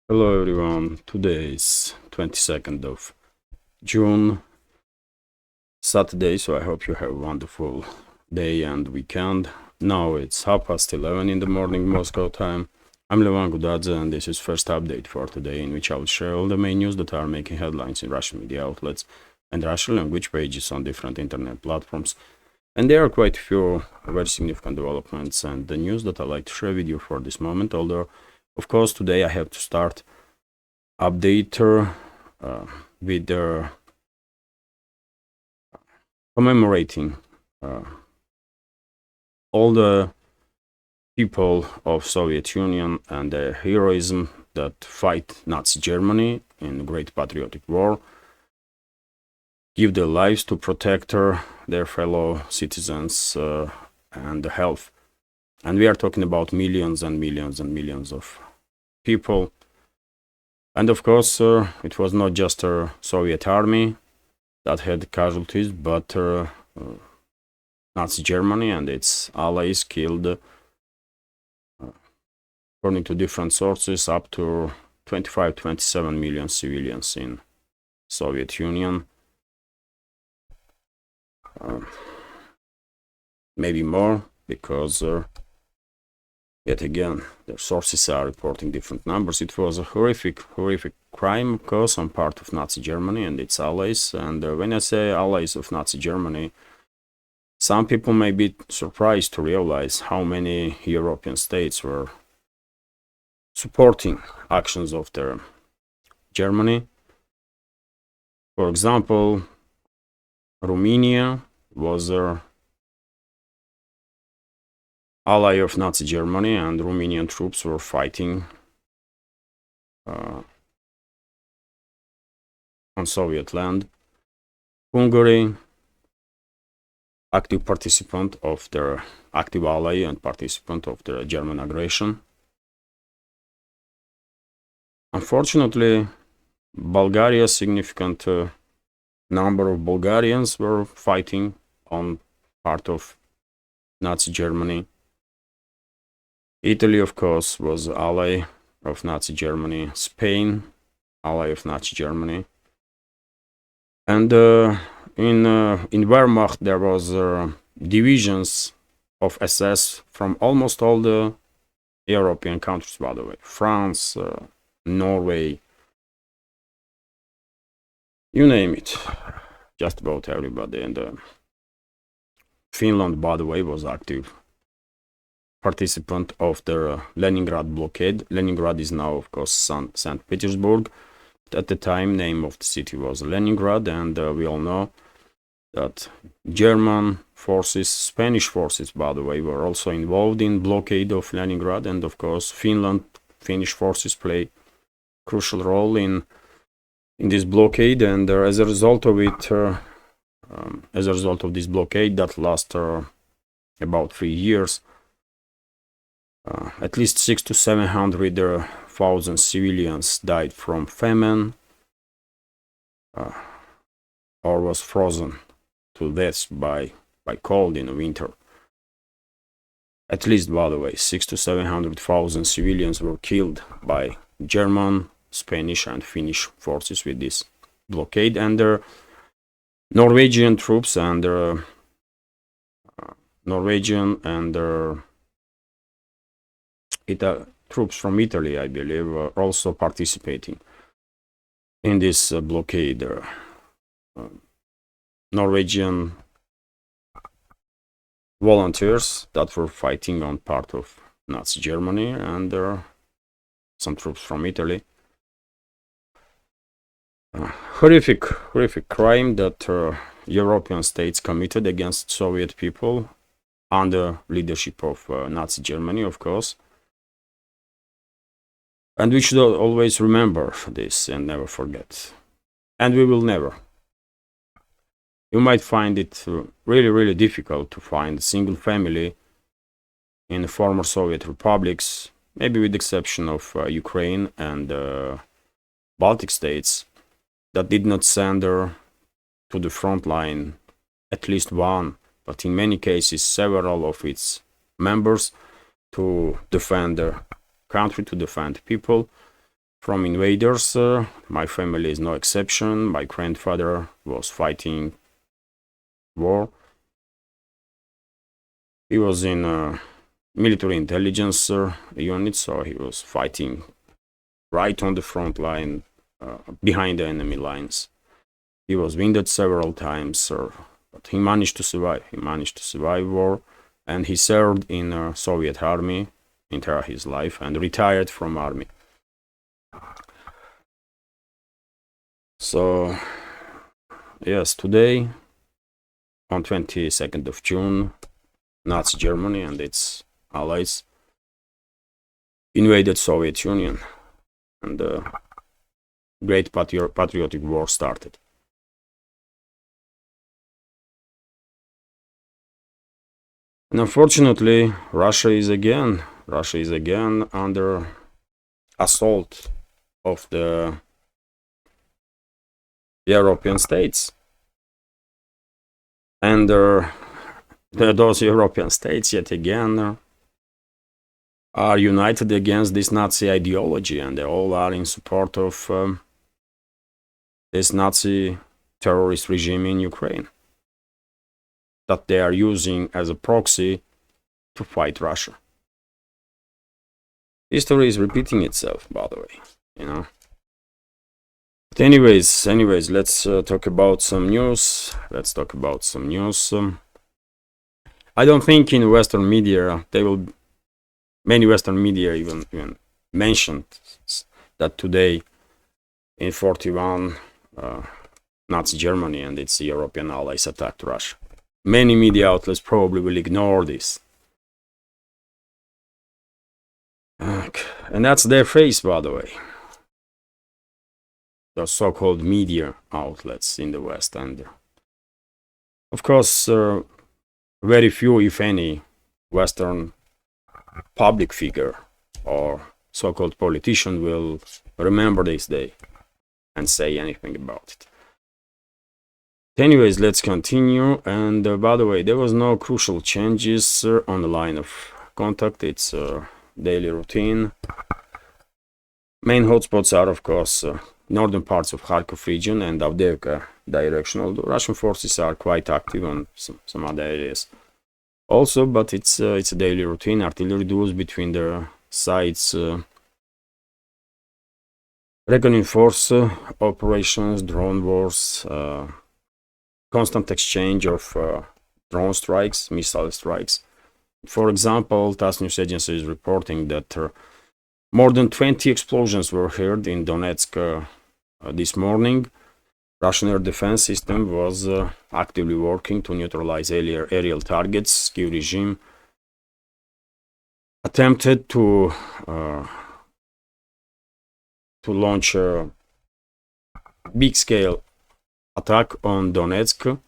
Hello everyone, today is 22nd of June, Saturday, so I hope you have a wonderful day and weekend. Now it's 11:30 in the morning Moscow time. I'm Levan Gudadze and this is first update for today, in which I will share all the main news that are making headlines in Russian media outlets and Russian language pages on different internet platforms. And there are quite a few very significant developments and the news that I like to share with you for this moment, although of course today I have to start update with commemorating all the people of Soviet Union and the heroism that fight Nazi Germany in the Great Patriotic War, give their lives to protect their fellow citizens and the health. And we are talking about millions and millions and millions of people. And of course, it was not just a Soviet army that had casualties, but Nazi Germany and its allies killed, according to different sources, up to 27 million civilians in Soviet Union. Maybe more, because yet again, the sources are reporting different numbers. It was a horrific crime, of course, on part of Nazi Germany and its allies. And when I say allies of Nazi Germany, some people may be surprised to realize how many European states were supporting actions of their Germany. For example, Romania was an ally of Nazi Germany, and Romanian troops were fighting on Soviet land. Hungary, active participant of their active ally and participant of the German aggression. Unfortunately, Bulgaria, significant number of Bulgarians were fighting on part of Nazi Germany. Italy, of course, was ally of Nazi Germany. Spain, ally of Nazi Germany. And in Wehrmacht, there was divisions of SS from almost all the European countries, by the way. France, Norway, you name it, just about everybody. And Finland, by the way, was active participant of the Leningrad blockade. Leningrad is now, of course, St. Petersburg. At the time, name of the city was Leningrad, and we all know that German forces, Spanish forces, by the way, were also involved in blockade of Leningrad, and of course, Finnish forces play crucial role in this blockade. And as a result of it, as a result of this blockade that lasted about 3 years, at least 600 to 700,000 civilians died from famine or was frozen to death by cold in the winter. At least, by the way, 600,000 to 700,000 civilians were killed by German, Spanish, and Finnish forces with this blockade. And their Norwegian troops and troops from Italy, I believe, were also participating in this blockade. Norwegian volunteers that were fighting on part of Nazi Germany, and some troops from Italy. Horrific crime that European states committed against Soviet people under leadership of Nazi Germany, of course. And we should always remember this and never forget. And we will never. You might find it really difficult to find a single family in the former Soviet republics, maybe with the exception of Ukraine and Baltic states, that did not send her to the front line at least one, but in many cases several of its members, to defend their country, to defend people. from invaders. My family is no exception. My grandfather was fighting war. He was in a military intelligence unit, so he was fighting right on the front line, behind the enemy lines. He was wounded several times, but he managed to survive. He managed to survive war, and he served in a Soviet army entire his life and retired from army. So, yes, today, on 22nd of June, Nazi Germany and its allies invaded Soviet Union, and the Great Patriotic War started. And unfortunately, Russia is again under assault of the European states. And those European states, yet again, are united against this Nazi ideology, and they all are in support of this Nazi terrorist regime in Ukraine that they are using as a proxy to fight Russia. History is repeating itself, by the way, you know. But anyways, let's talk about some news. I don't think in Western media many Western media even mentioned that today in 41 Nazi Germany and its European allies attacked Russia. Many media outlets probably will ignore this. And that's their face, by the way. The so-called media outlets in the West. And of course, very few, if any, Western public figure or so-called politician will remember this day and say anything about it. Anyways, let's continue. And by the way, there was no crucial changes on the line of contact. It's a daily routine. Main hotspots are, of course, northern parts of Kharkov region and Avdiivka direction, although Russian forces are quite active on some other areas also, but it's a daily routine. Artillery duels between the sides, reckoning force operations, drone wars, constant exchange of drone strikes, missile strikes. For example, TASS news agency is reporting that more than 20 explosions were heard in Donetsk this morning. Russian air defense system was actively working to neutralize aerial targets. Kyiv regime attempted to launch a big-scale attack on Donetsk.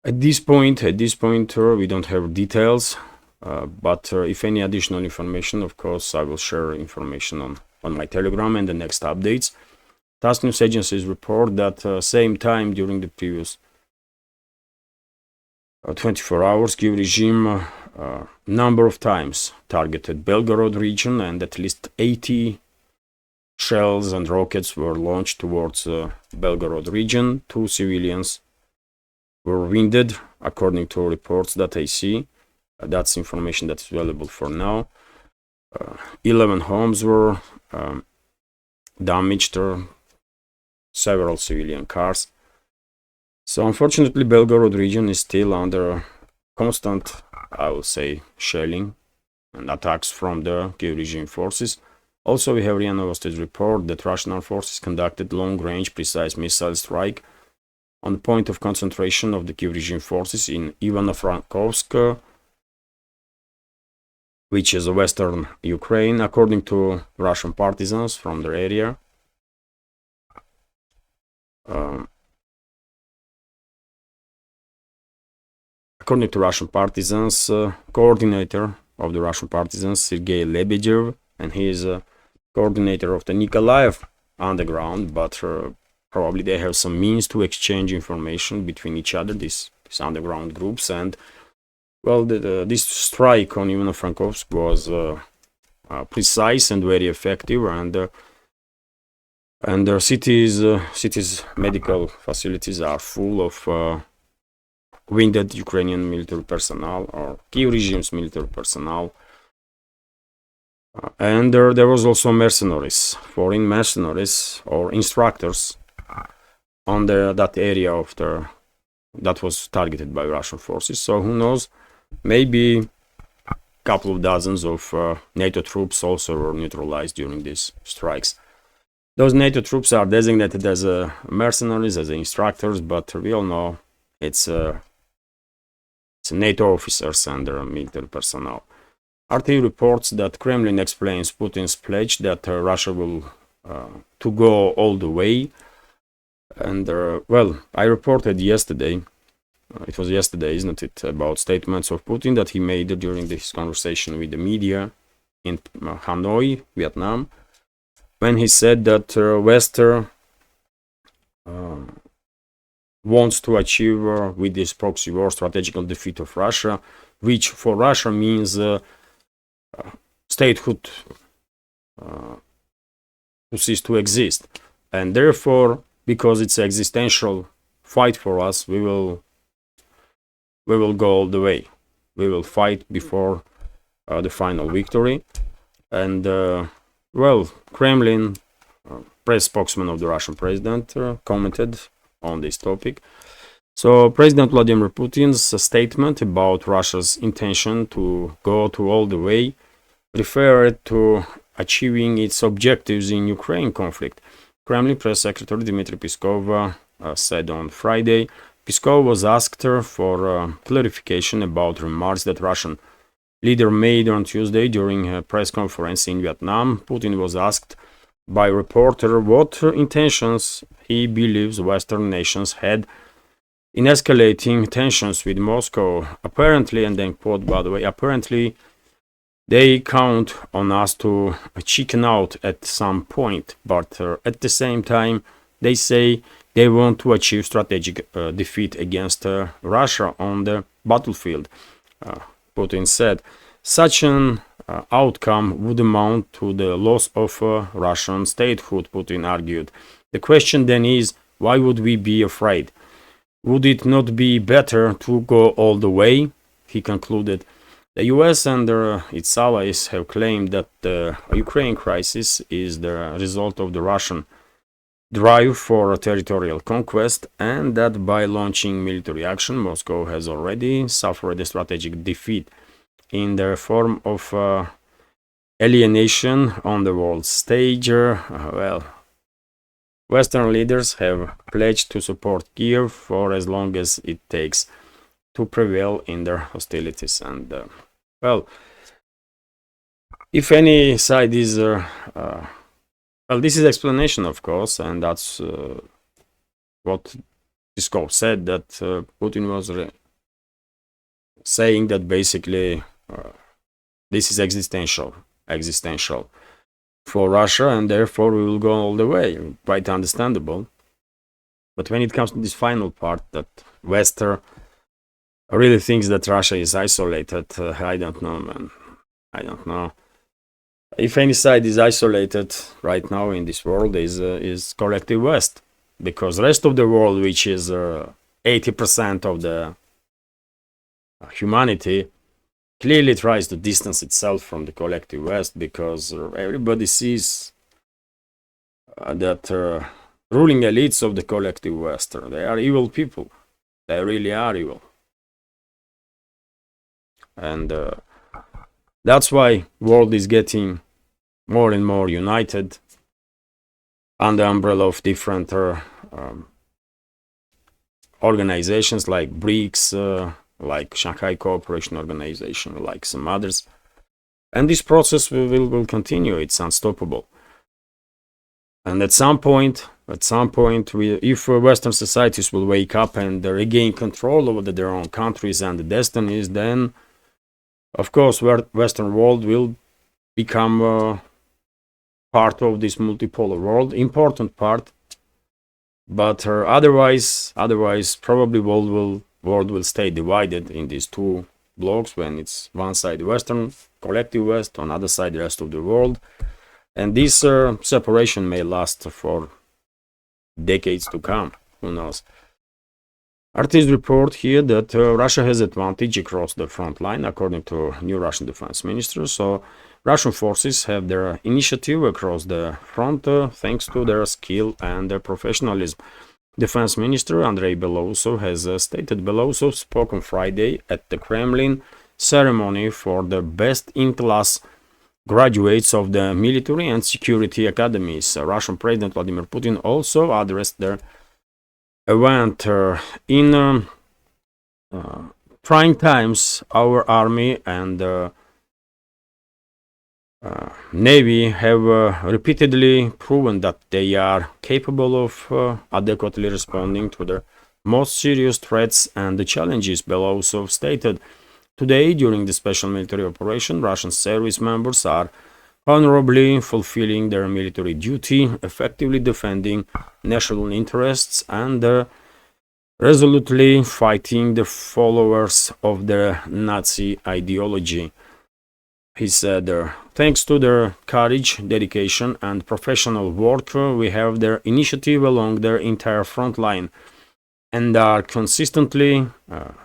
At this point, we don't have details, but if any additional information, of course, I will share information on my Telegram and the next updates. TASS news agencies report that same time during the previous 24 hours, Kyiv regime number of times targeted Belgorod region, and at least 80 shells and rockets were launched towards Belgorod region. 2 civilians were wounded, according to reports that I see. That's information that's available for now. 11 homes were damaged, several civilian cars. So unfortunately, Belgorod region is still under constant, I will say, shelling and attacks from the Kyiv regime forces. Also, we have RIA Novosti's report that Russian armed forces conducted long-range precise missile strike on the point of concentration of the Kyiv regime forces in Ivano-Frankovsk, which is western Ukraine, according to Russian partisans from their area. According to Russian partisans, coordinator of the Russian partisans, Sergei Lebedev, and he is coordinator of the Nikolaev underground, but probably they have some means to exchange information between each other, these underground groups. And well, this strike on Ivano-Frankovsk was precise and very effective, and their cities medical facilities are full of wounded Ukrainian military personnel or Kiev regime's military personnel. And there was also mercenaries, foreign mercenaries or instructors on that area that was targeted by Russian forces. So who knows, maybe a couple of dozens of NATO troops also were neutralized during these strikes. Those NATO troops are designated as mercenaries, as instructors, but we all know it's NATO officers and their military personnel. RT reports that Kremlin explains Putin's pledge that Russia will to go all the way. And well, I reported yesterday, it was yesterday, isn't it, about statements of Putin that he made during this conversation with the media in Hanoi, Vietnam, when he said that West wants to achieve with this proxy war strategical defeat of Russia, which for Russia means statehood to cease to exist. And therefore, because it's an existential fight for us, we will go all the way. We will fight before the final victory. And well, Kremlin press spokesman of the Russian president commented on this topic. So President Vladimir Putin's statement about Russia's intention to go to all the way referred to achieving its objectives in Ukraine conflict. Kremlin press secretary Dmitry Peskov said on Friday. Peskov was asked for clarification about remarks that Russian leader made on Tuesday during a press conference in Vietnam. Putin was asked by a reporter what intentions he believes Western nations had in escalating tensions with Moscow. Apparently, and then quote by the way, apparently they count on us to chicken out at some point, but at the same time they say they want to achieve strategic defeat against Russia on the battlefield. Putin said such an outcome would amount to the loss of Russian statehood, Putin argued. The question then is, why would we be afraid? Would it not be better to go all the way? He concluded. The US and its allies have claimed that the Ukraine crisis is the result of the Russian drive for territorial conquest, and that by launching military action, Moscow has already suffered a strategic defeat in the form of alienation on the world stage. Well, Western leaders have pledged to support Kiev for as long as it takes to prevail in their hostilities. And well, if any side is well, this is explanation, of course, and that's what Peskov said, that Putin was saying that basically this is existential for Russia, and therefore we will go all the way. Quite understandable. But when it comes to this final part, that Western really thinks that Russia is isolated, I don't know, man. I don't know. If any side is isolated right now in this world is collective West, because the rest of the world, which is 80% of the humanity, clearly tries to distance itself from the collective West, because everybody sees that ruling elites of the collective West, they are evil people. They really are evil. And that's why world is getting more and more united under the umbrella of different organizations like BRICS, like Shanghai Cooperation Organization, like some others. And this process will continue. It's unstoppable. And at some point, if Western societies will wake up and regain control over their own countries and destinies, then of course Western world will become part of this multipolar world, important part. But otherwise probably world will stay divided in these two blocks, when it's one side Western collective West, on other side the rest of the world, and this separation may last for decades to come. Who knows? Artists report here that Russia has advantage across the front line, according to new Russian defense minister. So Russian forces have their initiative across the front thanks to their skill and their professionalism. Defense Minister Andrei Belosov has stated. Belosov spoke on Friday at the Kremlin ceremony for the best-in-class graduates of the military and security academies. Russian President Vladimir Putin also addressed the event in trying times. Our army and Navy have repeatedly proven that they are capable of adequately responding to the most serious threats and the challenges, Belosov stated. Today, during the special military operation, Russian service members are honorably fulfilling their military duty, effectively defending national interests, and resolutely fighting the followers of the Nazi ideology. He said, thanks to their courage, dedication, and professional work, we have their initiative along their entire front line and are consistently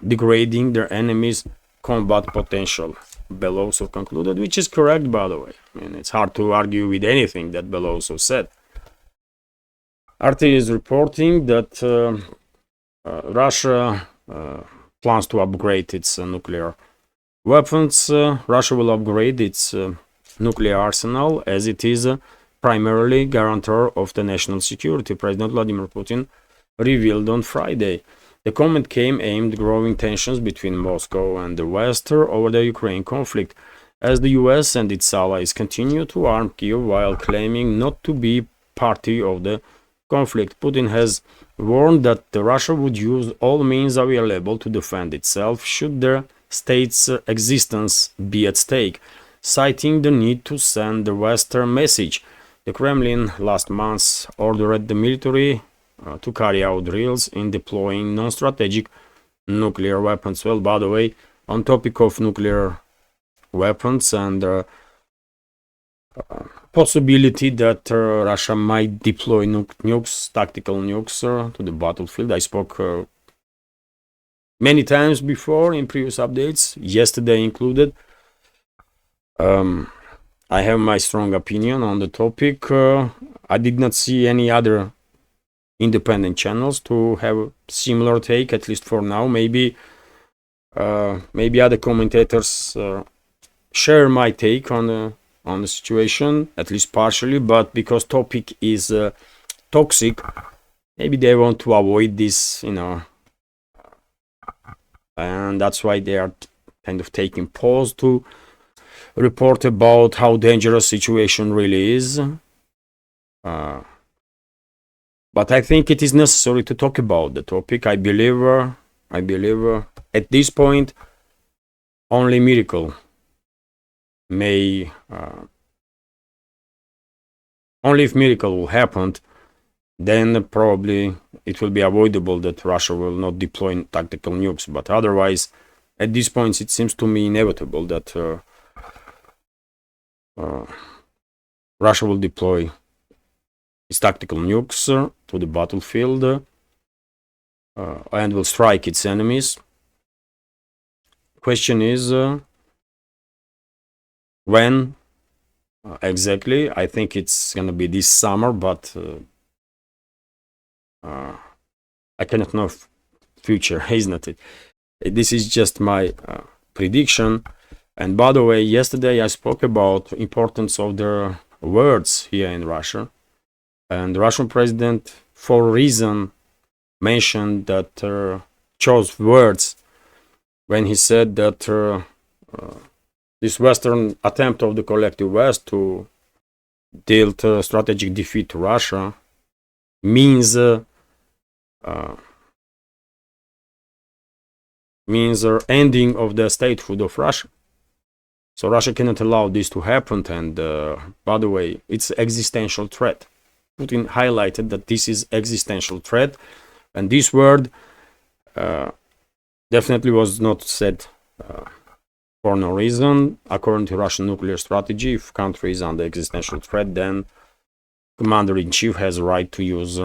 degrading their enemies' combat potential, Belosov concluded, which is correct, by the way. I mean, it's hard to argue with anything that Belosov said. RT is reporting that Russia plans to upgrade its nuclear weapons. Russia will upgrade its nuclear arsenal as it is primarily guarantor of the national security, President Vladimir Putin revealed on Friday. The comment came amid growing tensions between Moscow and the West over the Ukraine conflict, as the US and its allies continue to arm Kyiv while claiming not to be party of the conflict. Putin has warned that Russia would use all means available to defend itself should the state's existence be at stake, citing the need to send the Western message. The Kremlin last month ordered the military to carry out drills in deploying non-strategic nuclear weapons. Well, by the way, on topic of nuclear weapons and possibility that Russia might deploy nukes, tactical nukes to the battlefield, I spoke many times before in previous updates, yesterday included. I have my strong opinion on the topic. I did not see any other independent channels to have a similar take, at least for now. Maybe other commentators share my take on the situation, at least partially, but because topic is toxic, maybe they want to avoid this, and that's why they are kind of taking pause to report about how dangerous situation really is. But I think it is necessary to talk about the topic. I believe at this point only miracle may only if miracle will happen, then probably it will be avoidable that Russia will not deploy tactical nukes. But otherwise, at this point, it seems to me inevitable that Russia will deploy its tactical nukes to the battlefield and will strike its enemies. Question is when exactly. I think it's gonna be this summer, but I cannot know future, isn't it? This is just my prediction. And by the way, yesterday I spoke about importance of the words here in Russia, and the Russian president, for a reason, mentioned that chose words when he said that this Western attempt of the collective West to deal strategic defeat to Russia means ending of the statehood of Russia. So Russia cannot allow this to happen, and by the way, it's existential threat. Putin highlighted that this is existential threat, and this word definitely was not said for no reason. According to Russian nuclear strategy, if country is under existential threat, then commander-in-chief has the right to use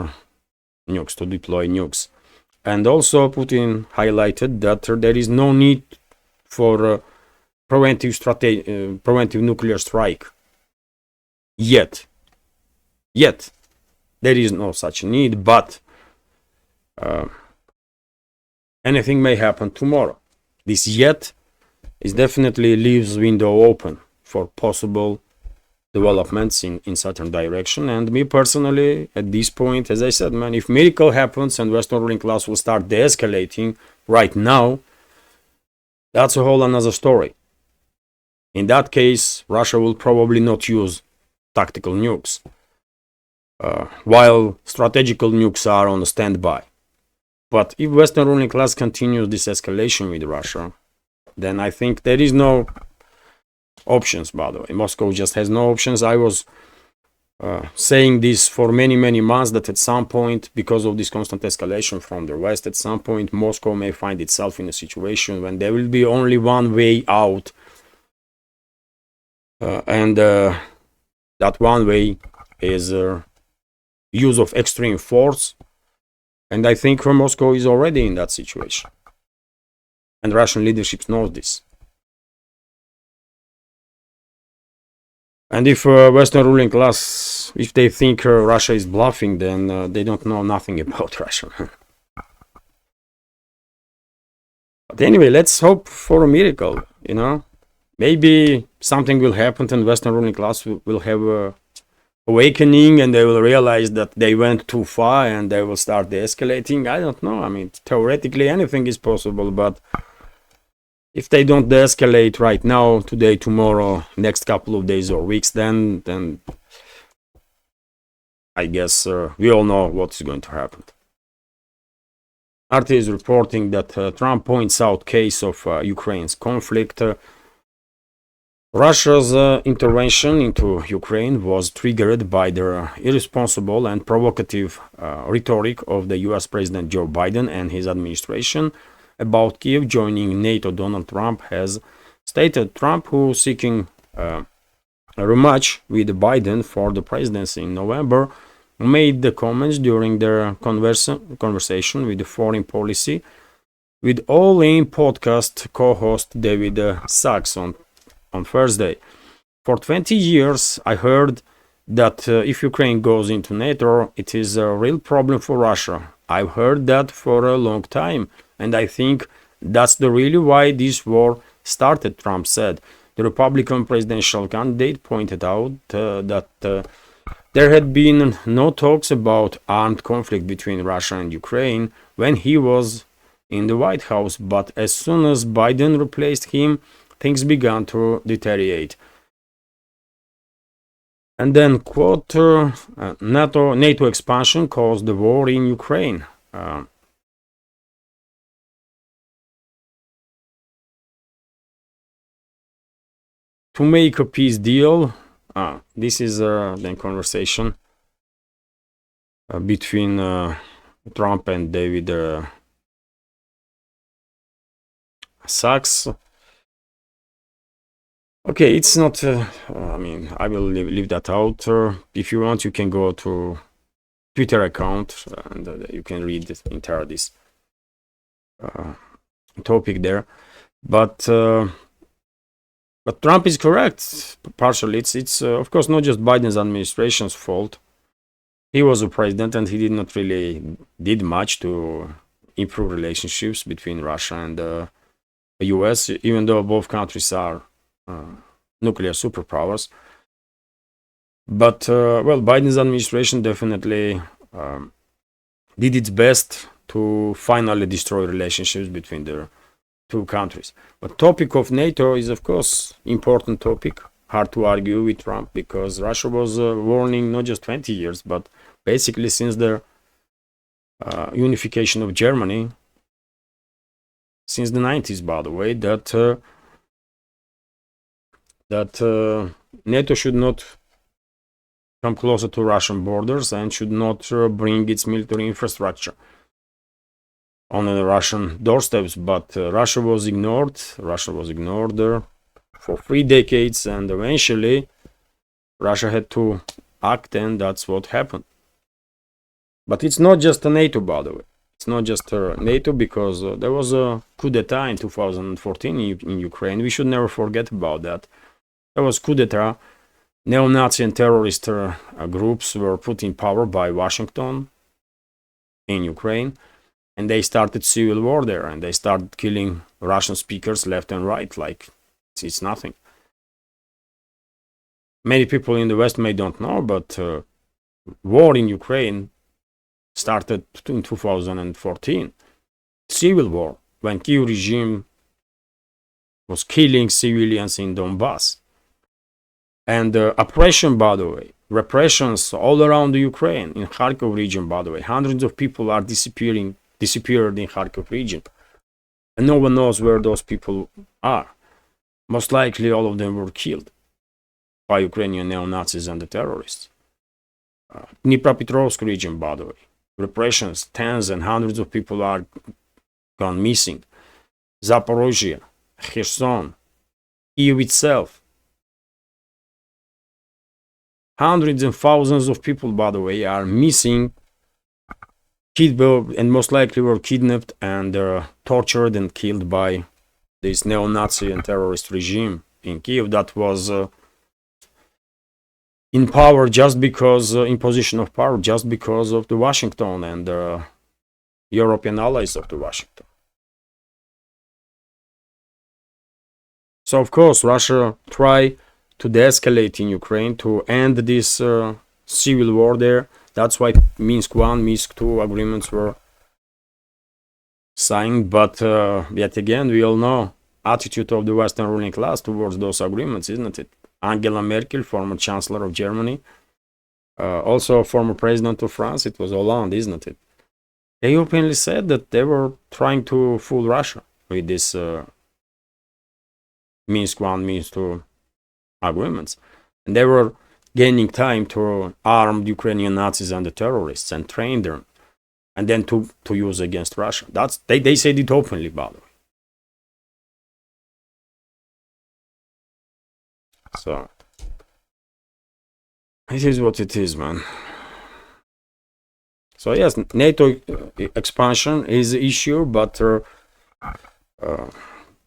nukes, to deploy nukes. And also Putin highlighted that there is no need for preventive nuclear strike yet. There is no such need, but anything may happen tomorrow. This yet is definitely leaves window open for possible developments in certain direction. And me personally, at this point, as I said, man, if miracle happens and Western ruling class will start de-escalating right now, that's a whole another story. In that case, Russia will probably not use tactical nukes, while strategical nukes are on standby. But if Western ruling class continues this escalation with Russia, then I think there is no options, by the way. Moscow just has no options. I was saying this for many months, that at some point, because of this constant escalation from the West, at some point Moscow may find itself in a situation when there will be only one way out, and that one way is use of extreme force. And I think Moscow is already in that situation, and Russian leadership knows this. And if Western ruling class, if they think Russia is bluffing, then they don't know nothing about Russia. But anyway, let's hope for a miracle, you know. Maybe something will happen and Western ruling class will have a awakening, and they will realize that they went too far and they will start de-escalating. I don't know. I mean, theoretically anything is possible, but if they don't de-escalate right now, today, tomorrow, next couple of days or weeks, then I guess we all know what is going to happen. RT is reporting that Trump points out case of Ukraine's conflict. Russia's intervention into Ukraine was triggered by the irresponsible and provocative rhetoric of the US President Joe Biden and his administration about Kiev joining NATO. Donald Trump has stated. Trump, who seeking a rematch with Biden for the presidency in November, made the comments during their conversation with the Foreign Policy with All In podcast co-host David Sachs on Thursday. For 20 years, I heard that if Ukraine goes into NATO, it is a real problem for Russia. I've heard that for a long time, and I think that's the really why this war started, Trump said. The Republican presidential candidate pointed out that there had been no talks about armed conflict between Russia and Ukraine when he was in the White House, but as soon as Biden replaced him, things began to deteriorate. And then, quote, NATO expansion caused the war in Ukraine. To make a peace deal, this is the conversation between Trump and David Sachs. Okay, it's not, I mean, I will leave that out. If you want, you can go to Twitter account and you can read the entire this topic there. But Trump is correct, partially. It's of course not just Biden's administration's fault. He was a president and he did not really did much to improve relationships between Russia and the US, even though both countries are nuclear superpowers. But well, Biden's administration definitely did its best to finally destroy relationships between the two countries. But topic of NATO is of course important topic. Hard to argue with Trump, because Russia was warning not just 20 years, but basically since the unification of Germany, since the 90s, by the way, that NATO should not come closer to Russian borders and should not bring its military infrastructure. on the Russian doorsteps, but Russia was ignored. Russia was ignored for 3 decades, and eventually Russia had to act, and that's what happened. But it's not just a NATO, by the way. It's not just NATO, because there was a coup d'etat in 2014 in Ukraine. We should never forget about that. There was coup d'etat. Neo-Nazi and terrorist groups were put in power by Washington in Ukraine, and they started civil war there, and they started killing Russian speakers left and right like it's nothing. Many people in the West may don't know, but war in Ukraine started in 2014. Civil war, when Kyiv regime was killing civilians in Donbass. And oppression, by the way, repressions all around the Ukraine, in Kharkov region, by the way. Hundreds of people are disappeared in Kharkov region. And no one knows where those people are. Most likely all of them were killed by Ukrainian neo-Nazis and the terrorists. Dnipropetrovsk region, by the way. Repressions, tens and hundreds of people are gone missing. Zaporozhye, Kherson, Kyiv itself. Hundreds and thousands of people, by the way, are missing, and most likely were kidnapped and tortured and killed by this neo-Nazi and terrorist regime in Kyiv that was in power just because, in position of power, just because of the Washington and European allies of the Washington. So, of course, Russia tried to de-escalate in Ukraine, to end this civil war there. That's why Minsk I, Minsk II agreements were signed. But yet again, we all know attitude of the Western ruling class towards those agreements, isn't it? Angela Merkel, former Chancellor of Germany, also former President of France, it was Hollande, isn't it? They openly said that they were trying to fool Russia with this Minsk I, Minsk II agreements. And they were gaining time to arm the Ukrainian Nazis and the terrorists and train them, and then to use against Russia. They said it openly, by the way. So it is what it is, man. So yes, NATO expansion is an issue, but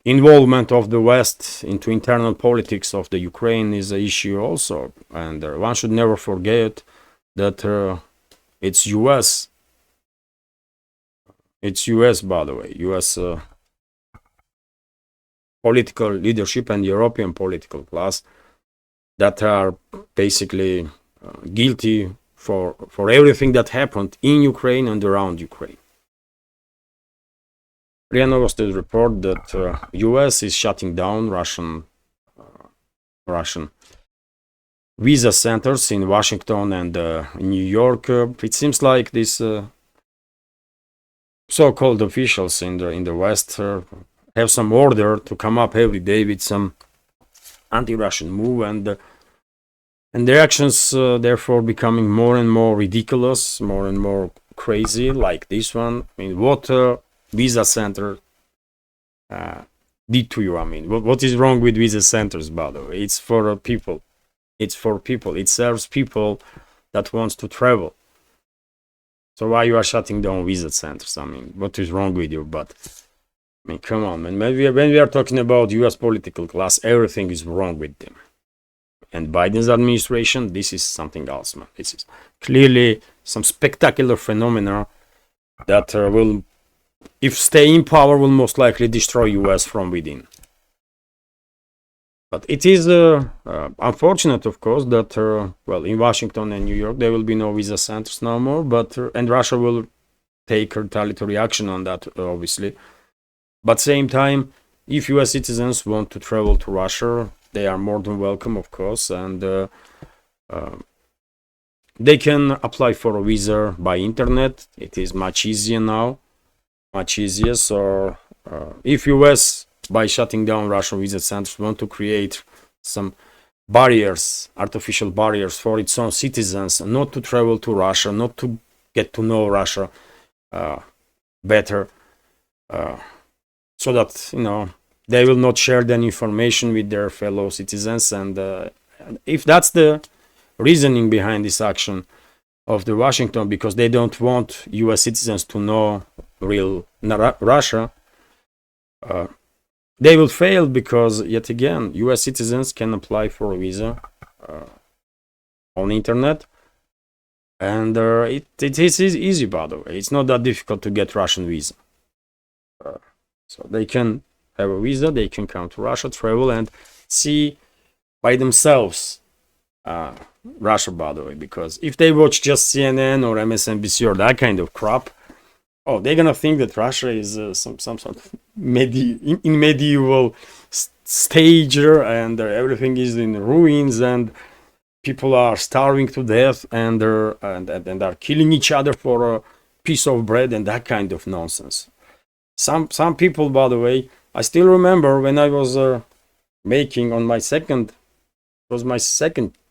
involvement of the West into internal politics of the Ukraine is an issue also, and one should never forget that it's US. It's US, by the way, US political leadership and European political class that are basically guilty for everything that happened in Ukraine and around Ukraine. RIA Novosti report that US is shutting down Russian visa centers in Washington and New York. It seems like these so-called officials in the West have some order to come up every day with some anti-Russian move, and their actions therefore becoming more and more ridiculous, more and more crazy, like this one. I mean, what visa center did to you? I mean, what is wrong with visa centers, by the way? It's for people. It's for people. It serves people that wants to travel. So why you are shutting down visa centers? I mean, what is wrong with you? But I mean, come on, man. When we are talking about U.S. political class, everything is wrong with them. And Biden's administration, this is something else, man. This is clearly some spectacular phenomena that will, if stay in power, will most likely destroy U.S. from within. But it is unfortunate, of course, that well, in Washington and New York there will be no visa centers no more. But and Russia will take retaliatory action on that, obviously. But same time, if U.S. citizens want to travel to Russia, they are more than welcome, of course, and they can apply for a visa by internet. It is much easier now, much easier. So if U.S. by shutting down Russian visa centers want to create some barriers, artificial barriers for its own citizens, not to travel to Russia, not to get to know Russia better, so that they will not share that information with their fellow citizens. And if that's the reasoning behind this action of the Washington, because they don't want US citizens to know real Russia, they will fail, because yet again US citizens can apply for a visa on the internet, and it is easy, by the way. It's not that difficult to get Russian visa. So they can have a visa, they can come to Russia, travel, and see by themselves Russia, by the way. Because if they watch just CNN or MSNBC or that kind of crap, they're gonna think that Russia is some sort of medieval stage, and everything is in ruins, and people are starving to death, and are killing each other for a piece of bread, and that kind of nonsense. Some people, by the way, I still remember when I was making on my second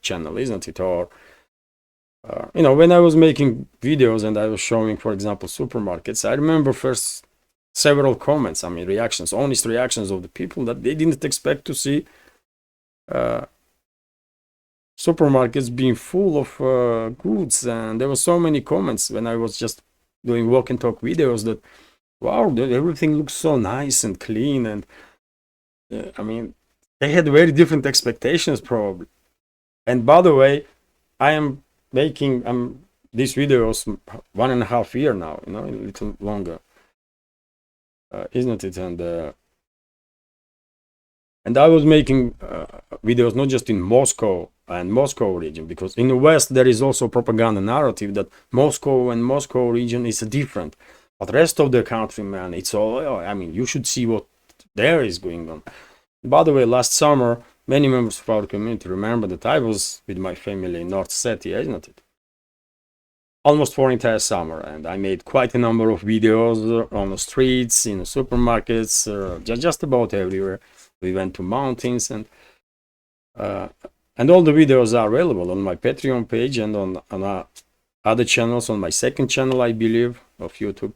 channel, isn't it? Or when I was making videos and I was showing, for example, supermarkets, I remember first several comments, reactions, honest reactions of the people, that they didn't expect to see supermarkets being full of goods. And there were so many comments when I was just doing walk and talk videos that, wow, everything looks so nice and clean. And they had very different expectations, probably. And by the way, I am making these videos 1.5 years now, a little longer, isn't it? And I was making videos not just in Moscow and Moscow region, because in the West there is also propaganda narrative that Moscow and Moscow region is different. But the rest of the country, man, it's all, you should see what there is going on. By the way, last summer, many members of our community remember that I was with my family in North Ossetia, isn't it? Almost for entire summer, and I made quite a number of videos on the streets, in the supermarkets, just about everywhere. We went to mountains, and all the videos are available on my Patreon page and on other channels, on my second channel, I believe, of YouTube.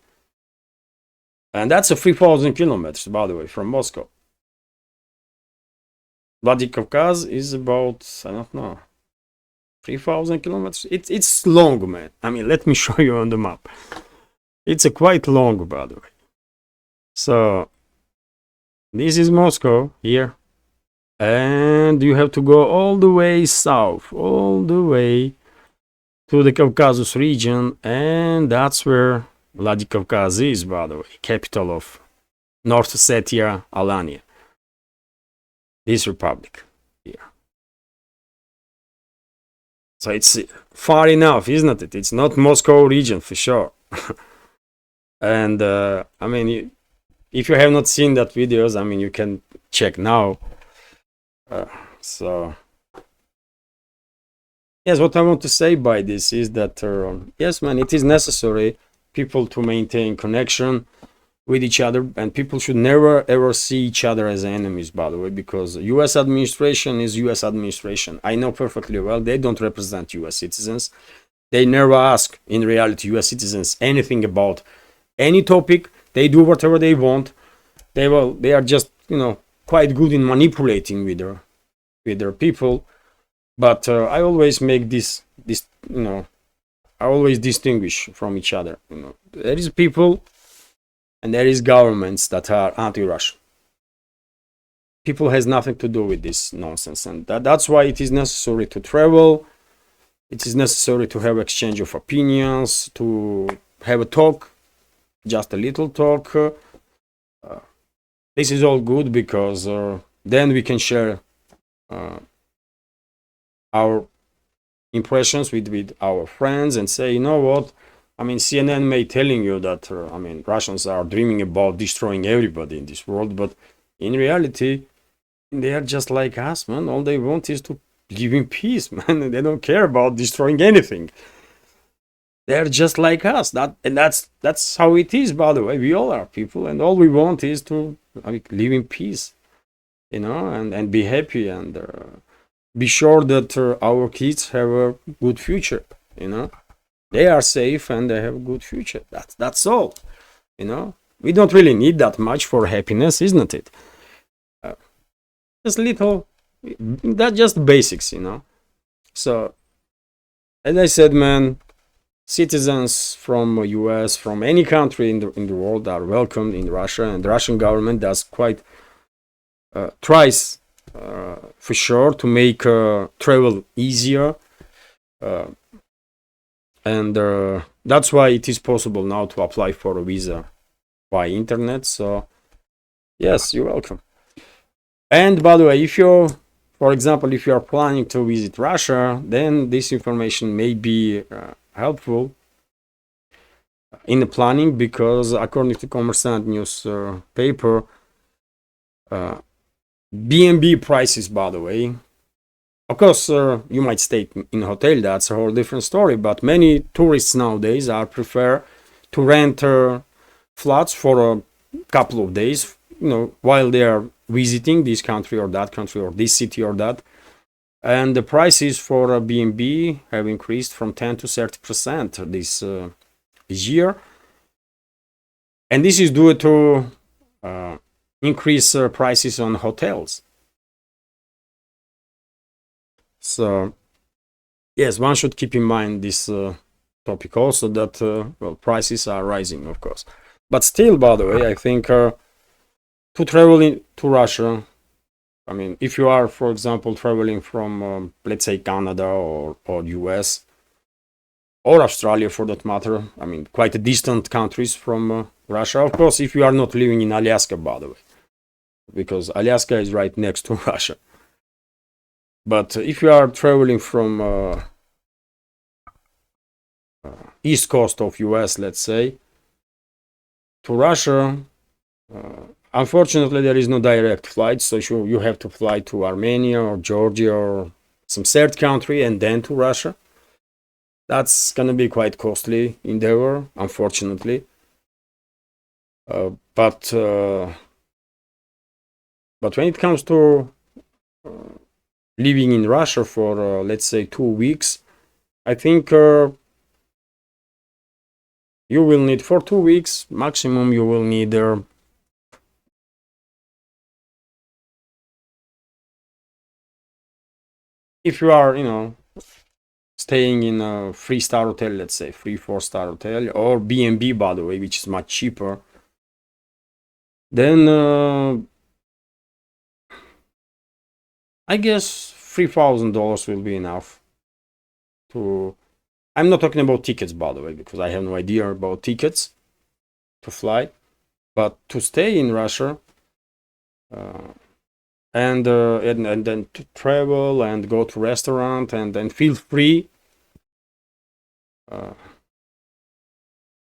And that's 3,000 kilometers, by the way, from Moscow. Vladikavkaz is about, I don't know, 3,000 kilometers. It's long, man. Let me show you on the map. It's quite long, by the way. So this is Moscow here, and you have to go all the way south, all the way to the Caucasus region, and that's where Vladikavkaz is, by the way, capital of North Ossetia, Alania, this republic here. So it's far enough, isn't it? It's not Moscow region for sure. And if you have not seen that videos, you can check now. So yes, what I want to say by this is that yes, man, it is necessary people to maintain connection with each other, and people should never ever see each other as enemies, by the way, because US administration is US administration. I know perfectly well they don't represent US citizens. They never ask, in reality, US citizens anything about any topic. They do whatever they want. They are just quite good in manipulating with their people. But I always make this I always distinguish from each other. There is people and there is governments that are anti-Russian. People has nothing to do with this nonsense, and that's why it is necessary to travel. It is necessary to have exchange of opinions, to have a talk, just a little talk. This is all good because then we can share our impressions with our friends and say, you know what, CNN may telling you that Russians are dreaming about destroying everybody in this world, but in reality they are just like us, man. All they want is to live in peace, man. They don't care about destroying anything. They're just like us. That's how it is, by the way. We all are people, and all we want is to live in peace, and be happy, and be sure that our kids have a good future. They are safe and they have a good future. That's all. we don't really need that much for happiness, isn't it? Just little, that's just basics, you know. So, as I said, man, citizens from US, from any country in the world are welcome in Russia, and the Russian government does quite tries for sure to make travel easier, and that's why it is possible now to apply for a visa by internet. So yes, you're welcome. And by the way, if you're, for example, if you are planning to visit Russia, then this information may be helpful in the planning, because according to Kommersant newspaper, B&B prices, by the way, of course, you might stay in a hotel, that's a whole different story, but many tourists nowadays are prefer to rent flats for a couple of days, you know, while they are visiting this country or that country or this city or that. And the prices for a B&B have increased from 10 to 30% this year. And this is due to increase prices on hotels. So yes, one should keep in mind this topic also, that well, prices are rising, of course. But still, by the way, I think to travel to Russia, I mean, if you are, for example, traveling from let's say Canada or US or Australia for that matter, I mean, quite a distant countries from Russia. Of course, if you are not living in Alaska, by the way, because Alaska is right next to Russia. But if you are traveling from east coast of US, let's say, to Russia, unfortunately there is no direct flight, so you have to fly to Armenia or Georgia or some third country and then to Russia. That's gonna be quite costly endeavor, unfortunately. But when it comes to living in Russia for let's say 2 weeks, I think you will need, for 2 weeks maximum, you will need if you are, you know, staying in a 3-star hotel, let's say 3-4-star hotel, or B&B, by the way, which is much cheaper, then I guess $3,000 will be enough to. I'm not talking about tickets, by the way, because I have no idea about tickets to fly, but to stay in Russia and then to travel and go to restaurant and then feel free.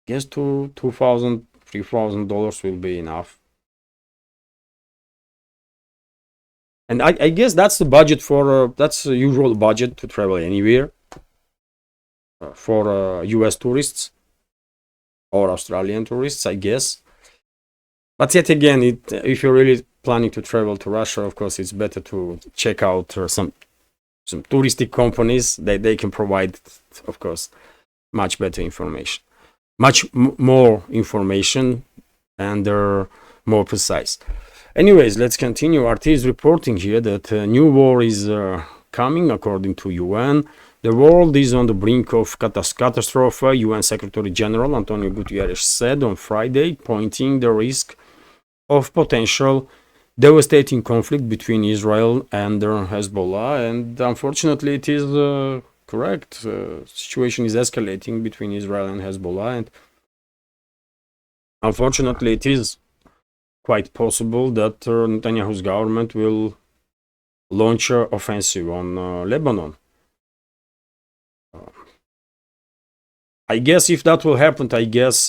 Guess $2,000-$3,000 will be enough. And I guess that's the budget for that's the usual budget to travel anywhere for US tourists or Australian tourists, I guess. But yet again, if you're really planning to travel to Russia, of course, it's better to check out some touristic companies. They can provide, of course, much better information, much more information, and they're more precise. Anyways, let's continue. RT is reporting here that a new war is coming, according to UN. The world is on the brink of catastrophe, UN Secretary General Antonio Guterres said on Friday, pointing the risk of potential devastating conflict between Israel and Hezbollah. And unfortunately, it is correct. The situation is escalating between Israel and Hezbollah. And unfortunately, it is quite possible that Netanyahu's government will launch an offensive on Lebanon. I guess if that will happen, I guess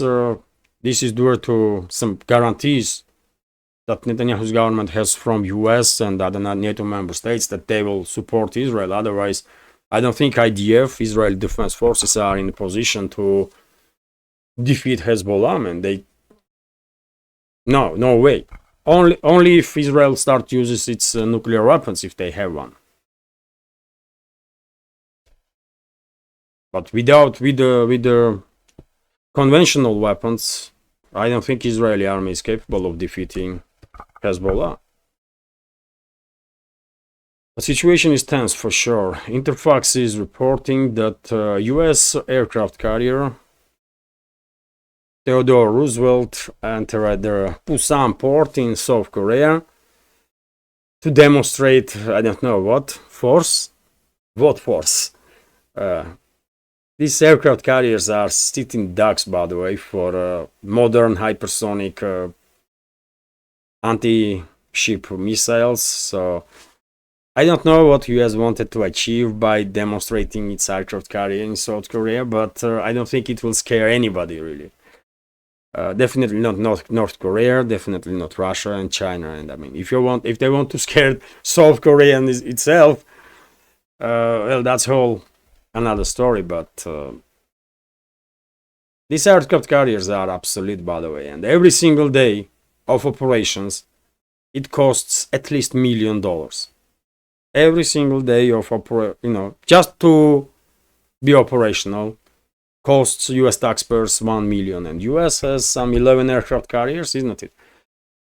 this is due to some guarantees that Netanyahu's government has from US and other NATO member states that they will support Israel. Otherwise, I don't think IDF, Israel Defense Forces, are in a position to defeat Hezbollah. Man, no way. Only if Israel starts uses its nuclear weapons, if they have one. But with the conventional weapons, I don't think Israeli army is capable of defeating Hezbollah. The situation is tense for sure. Interfax is reporting that US aircraft carrier Theodore Roosevelt entered the Busan port in South Korea to demonstrate, I don't know what, force? What force? These aircraft carriers are sitting ducks, by the way, for modern hypersonic anti-ship missiles. So I don't know what US wanted to achieve by demonstrating its aircraft carrier in South Korea, but I don't think it will scare anybody, really. Definitely not North Korea, definitely not Russia and China. And I mean, if they want to scare South Korea itself, well, that's whole another story. But these aircraft carriers are obsolete, by the way, and every single day of operations, it costs at least $1 million. Every single day of just to be operational costs US taxpayers $1 million, and US has some 11 aircraft carriers, isn't it?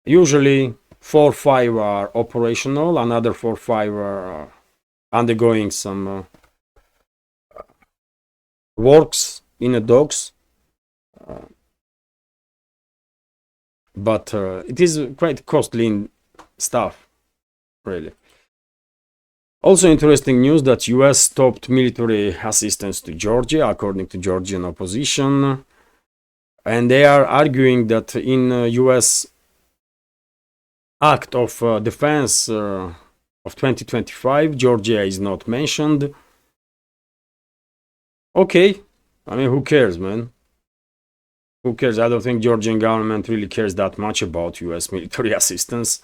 Usually 4 or 5 are operational, another 4 or 5 are undergoing some works in the docks, but it is quite costly stuff, really. Also interesting news that US stopped military assistance to Georgia, according to Georgian opposition. And they are arguing that in US Act of Defense of 2025, Georgia is not mentioned. Okay, I mean, who cares, man? Who cares? I don't think Georgian government really cares that much about US military assistance.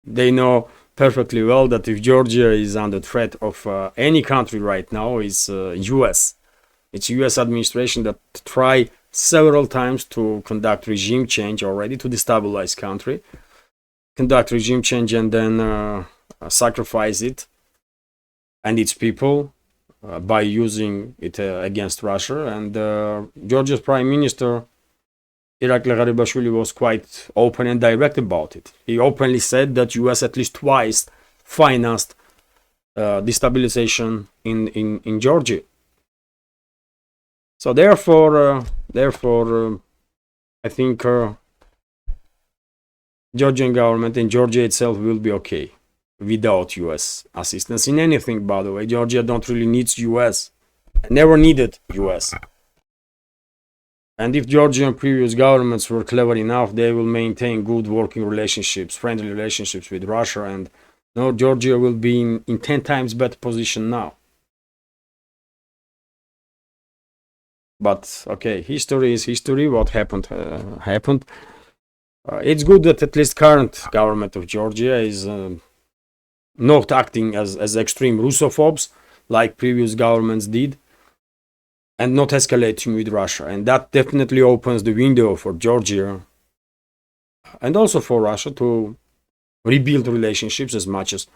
They know perfectly well that if Georgia is under threat of any country right now, it's US. It's US administration that tried several times to conduct regime change already, to destabilize country, conduct regime change and then sacrifice it and its people by using it against Russia. And Georgia's prime minister Irakli Garibashvili was quite open and direct about it. He openly said that US at least twice financed destabilization in Georgia. So therefore, I think Georgian government and Georgia itself will be okay without US assistance in anything, by the way. Georgia don't really need US. Never needed US. And if Georgian previous governments were clever enough, they will maintain good working relationships, friendly relationships with Russia, and no, Georgia will be in 10 times better position now. But okay, history is history. What happened, happened. It's good that at least current government of Georgia is not acting as extreme Russophobes like previous governments did, and not escalating with Russia. And that definitely opens the window for Georgia and also for Russia to rebuild relationships as much as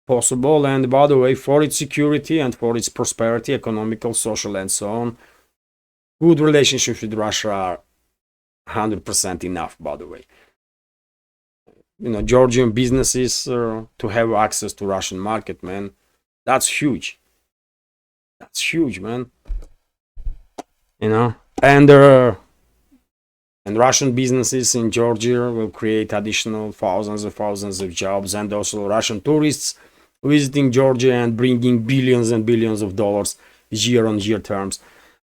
possible. And by the way, for its security and for its prosperity, economical, social, and so on, good relationships with Russia are 100% enough, by the way. Georgian businesses to have access to Russian market, man, that's huge. That's huge, man. And Russian businesses in Georgia will create additional thousands of jobs, and also Russian tourists visiting Georgia and bringing billions and billions of dollars year-on-year terms.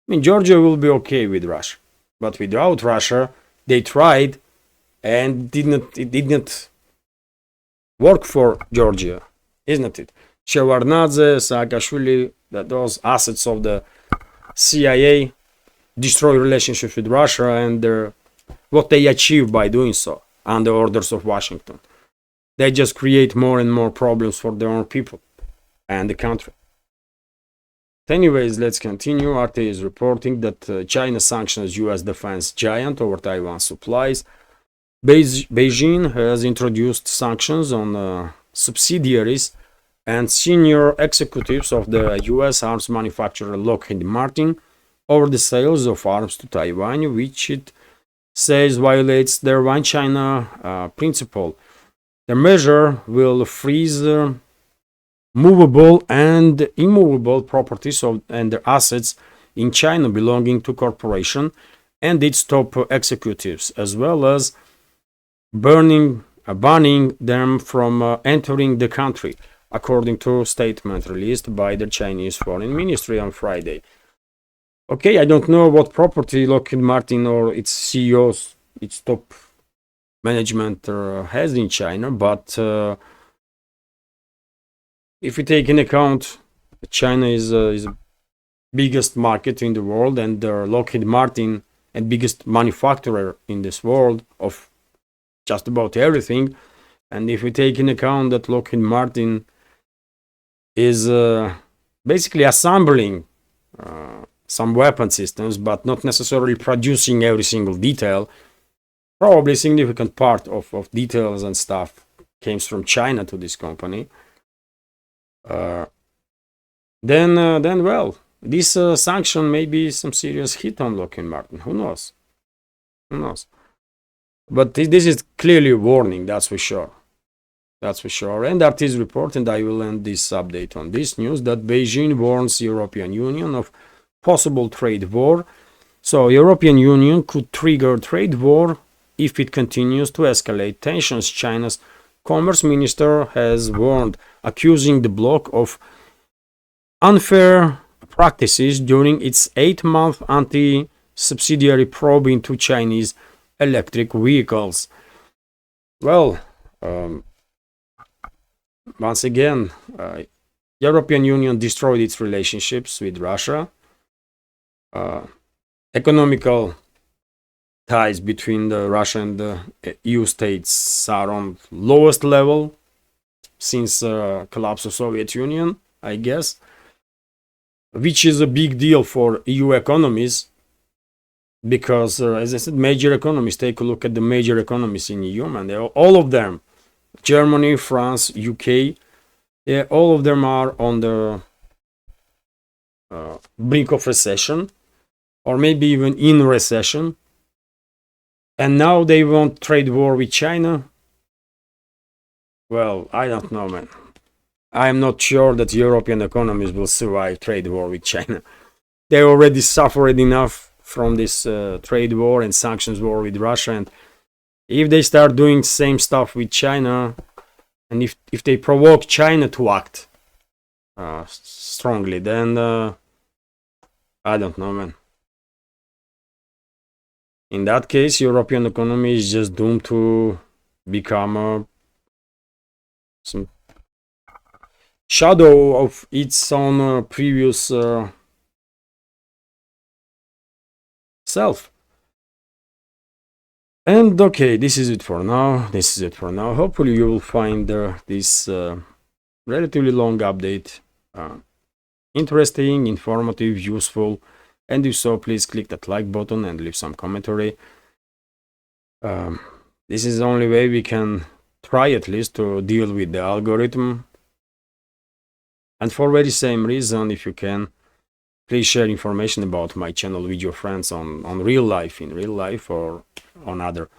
I mean, Georgia will be okay with Russia, but without Russia, they tried and it didn't work for Georgia, isn't it? Shevardnadze, Saakashvili, those assets of the CIA destroy relationships with Russia and what they achieve by doing so under orders of Washington. They just create more and more problems for their own people and the country. Anyways, let's continue. RT is reporting that China sanctions US defense giant over Taiwan supplies. Beijing has introduced sanctions on subsidiaries and senior executives of the US arms manufacturer Lockheed Martin over the sales of arms to Taiwan, which it says violates their One China principle. The measure will freeze movable and immovable properties and their assets in China belonging to corporation and its top executives, as well as banning them from entering the country, according to a statement released by the Chinese Foreign Ministry on Friday. Okay, I don't know what property Lockheed Martin or its CEOs, its top management has in China, but if we take in account China is the biggest market in the world, and Lockheed Martin and biggest manufacturer in this world of just about everything, and if we take in account that Lockheed Martin is basically assembling some weapon systems, but not necessarily producing every single detail, probably a significant part of details and stuff comes from China to this company. Then well, this sanction may be some serious hit on Lockheed Martin. Who knows? Who knows? But this is clearly a warning, that's for sure. That's for sure. And that is report, and I will end this update on this news, that Beijing warns European Union of possible trade war. So European Union could trigger trade war if it continues to escalate tensions. China's Commerce Minister has warned, accusing the bloc of unfair practices during its 8-month anti-subsidiary probe into Chinese electric vehicles. Well, once again, European Union destroyed its relationships with Russia. Economical ties between the Russia and the EU states are on lowest level since collapse of Soviet Union, I guess, which is a big deal for EU economies because, as I said, major economies. Take a look at the major economies in EU, and all of them, Germany, France, UK, all of them are on the brink of recession, or maybe even in recession. And now they want trade war with China. Well, I don't know, man. I'm not sure that European economies will survive trade war with China. They already suffered enough from this trade war and sanctions war with Russia, and if they start doing same stuff with China, and if they provoke China to act strongly, then I don't know, man. In that case, European economy is just doomed to become some shadow of its own previous self. And okay, this is it for now. Hopefully you will find this relatively long update interesting, informative, useful. And if so, please click that like button and leave some commentary. This is the only way we can try at least to deal with the algorithm. And for very same reason, if you can, please share information about my channel with your friends in real life or on other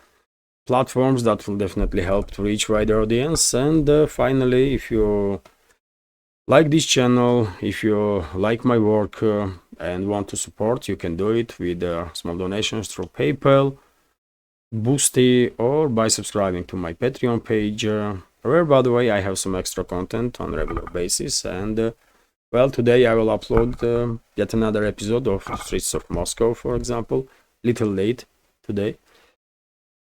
platforms. That will definitely help to reach wider audience. And finally, if you like this channel, if you like my work and want to support, you can do it with small donations through PayPal, Boosty, or by subscribing to my Patreon page, where, by the way, I have some extra content on a regular basis. And well, today I will upload yet another episode of Streets of Moscow, for example. Little late today.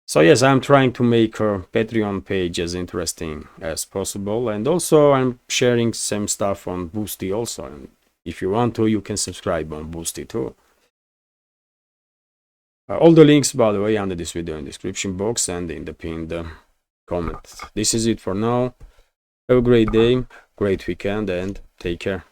So yes, I'm trying to make a Patreon page as interesting as possible, and also I'm sharing some stuff on Boosty also, and if you want to, you can subscribe on Boosty too. All the links, by the way, under this video in the description box and in the pinned comment. This is it for now. Have a great day, great weekend, and take care.